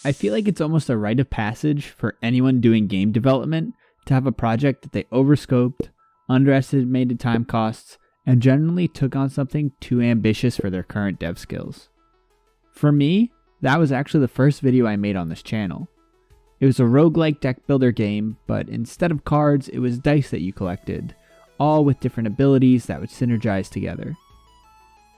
I feel like it's almost a rite of passage for anyone doing game development to have a project that they overscoped, underestimated time costs, and generally took on something too ambitious for their current dev skills. For me, that was actually the first video I made on this channel. It was a roguelike deck builder game, but instead of cards, it was dice that you collected, all with different abilities that would synergize together.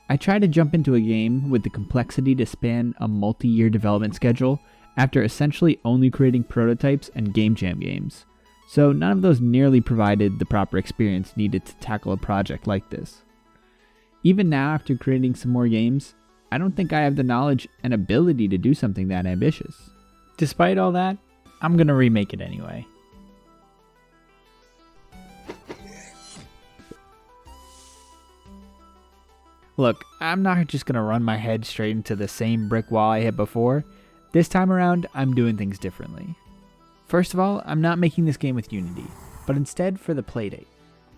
I tried to jump into a game with the complexity to span a multi-year development schedule after essentially only creating prototypes and game jam games, so none of those nearly provided the proper experience needed to tackle a project like this. Even now, after creating some more games, I don't think I have the knowledge and ability to do something that ambitious. Despite all that, I'm gonna remake it anyway. Look, I'm not just gonna run my head straight into the same brick wall I hit before. This time around, I'm doing things differently. First of all, I'm not making this game with Unity, but instead for the Playdate.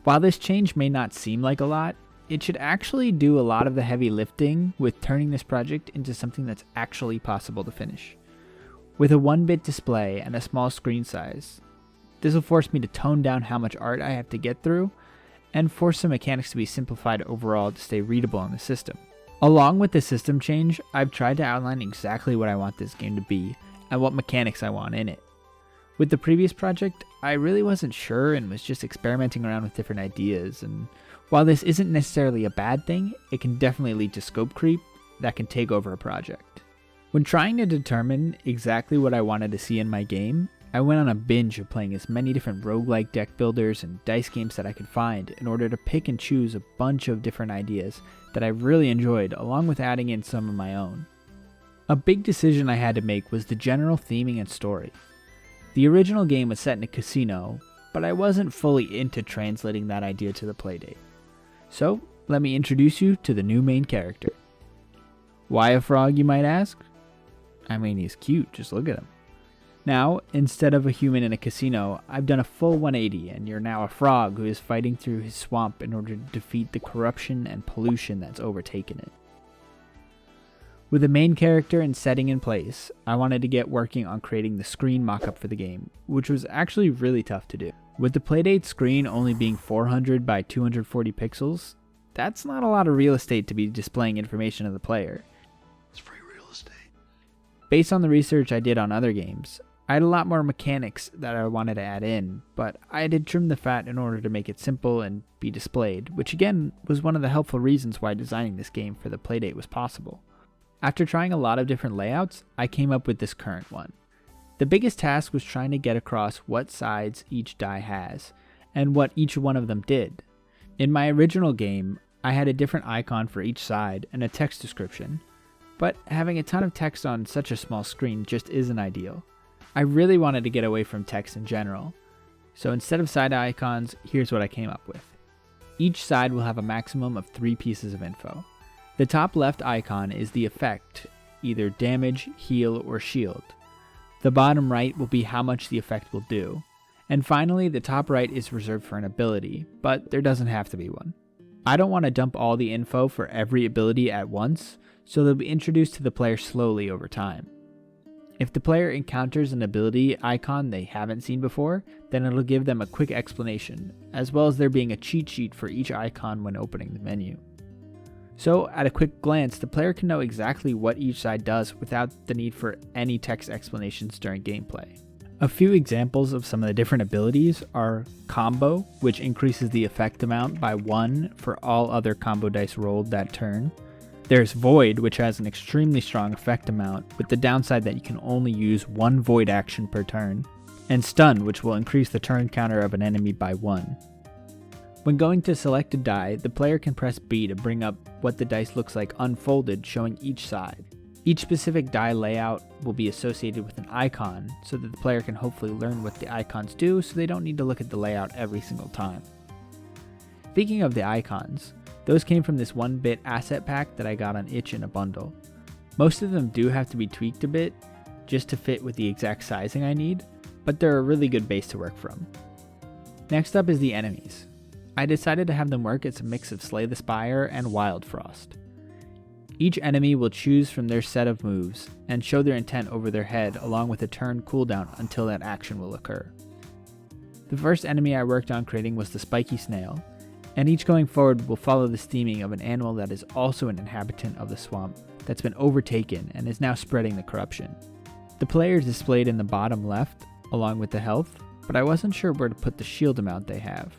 While this change may not seem like a lot, it should actually do a lot of the heavy lifting with turning this project into something that's actually possible to finish. With a 1-bit display and a small screen size, this will force me to tone down how much art I have to get through, and force the mechanics to be simplified overall to stay readable on the system. Along with the system change, I've tried to outline exactly what I want this game to be, and what mechanics I want in it. With the previous project, I really wasn't sure and was just experimenting around with different ideas, and while this isn't necessarily a bad thing, it can definitely lead to scope creep that can take over a project. When trying to determine exactly what I wanted to see in my game, I went on a binge of playing as many different roguelike deck builders and dice games that I could find in order to pick and choose a bunch of different ideas that I really enjoyed, along with adding in some of my own. A big decision I had to make was the general theming and story. The original game was set in a casino, but I wasn't fully into translating that idea to the Playdate. So, let me introduce you to the new main character. Why a frog, you might ask? I mean, he's cute, just look at him. Now, instead of a human in a casino, I've done a full 180 and you're now a frog who is fighting through his swamp in order to defeat the corruption and pollution that's overtaken it. With the main character and setting in place, I wanted to get working on creating the screen mockup for the game, which was actually really tough to do. With the Playdate screen only being 400 by 240 pixels, that's not a lot of real estate to be displaying information of the player. It's free real estate. Based on the research I did on other games, I had a lot more mechanics that I wanted to add in, but I did trim the fat in order to make it simple and be displayed, which again was one of the helpful reasons why designing this game for the Playdate was possible. After trying a lot of different layouts, I came up with this current one. The biggest task was trying to get across what sides each die has, and what each one of them did. In my original game, I had a different icon for each side and a text description, but having a ton of text on such a small screen just isn't ideal. I really wanted to get away from text in general, so instead of side icons, here's what I came up with. Each side will have a maximum of 3 pieces of info. The top left icon is the effect, either damage, heal, or shield. The bottom right will be how much the effect will do. And finally, the top right is reserved for an ability, but there doesn't have to be one. I don't want to dump all the info for every ability at once, so they'll be introduced to the player slowly over time. If the player encounters an ability icon they haven't seen before, then it'll give them a quick explanation, as well as there being a cheat sheet for each icon when opening the menu. So, at a quick glance, the player can know exactly what each side does without the need for any text explanations during gameplay. A few examples of some of the different abilities are Combo, which increases the effect amount by 1 for all other combo dice rolled that turn. There's Void, which has an extremely strong effect amount, with the downside that you can only use 1 Void action per turn. And Stun, which will increase the turn counter of an enemy by 1. When going to select a die, the player can press B to bring up what the dice looks like unfolded, showing each side. Each specific die layout will be associated with an icon, so that the player can hopefully learn what the icons do so they don't need to look at the layout every single time. Speaking of the icons, those came from this 1-bit asset pack that I got on itch in a bundle. Most of them do have to be tweaked a bit, just to fit with the exact sizing I need, but they're a really good base to work from. Next up is the enemies. I decided to have them work as a mix of Slay the Spire and Wild Frost. Each enemy will choose from their set of moves and show their intent over their head along with a turn cooldown until that action will occur. The first enemy I worked on creating was the spiky snail, and each going forward will follow the theming of an animal that is also an inhabitant of the swamp that's been overtaken and is now spreading the corruption. The player is displayed in the bottom left along with the health, but I wasn't sure where to put the shield amount they have.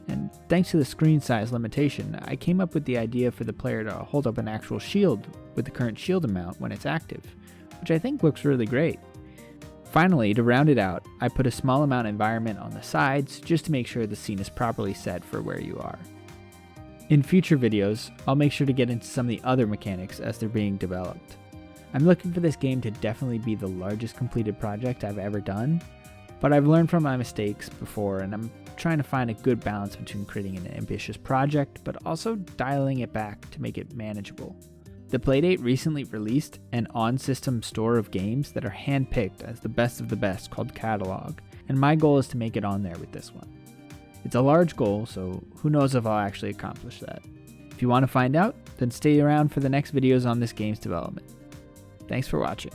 And thanks to the screen size limitation, I came up with the idea for the player to hold up an actual shield with the current shield amount when it's active, which I think looks really great. Finally, to round it out, I put a small amount of environment on the sides just to make sure the scene is properly set for where you are. In future videos, I'll make sure to get into some of the other mechanics as they're being developed. I'm looking for this game to definitely be the largest completed project I've ever done, but I've learned from my mistakes before, and I'm trying to find a good balance between creating an ambitious project, but also dialing it back to make it manageable. The Playdate recently released an on-system store of games that are hand-picked as the best of the best called Catalog, and my goal is to make it on there with this one. It's a large goal, so who knows if I'll actually accomplish that. If you want to find out, then stay around for the next videos on this game's development. Thanks for watching.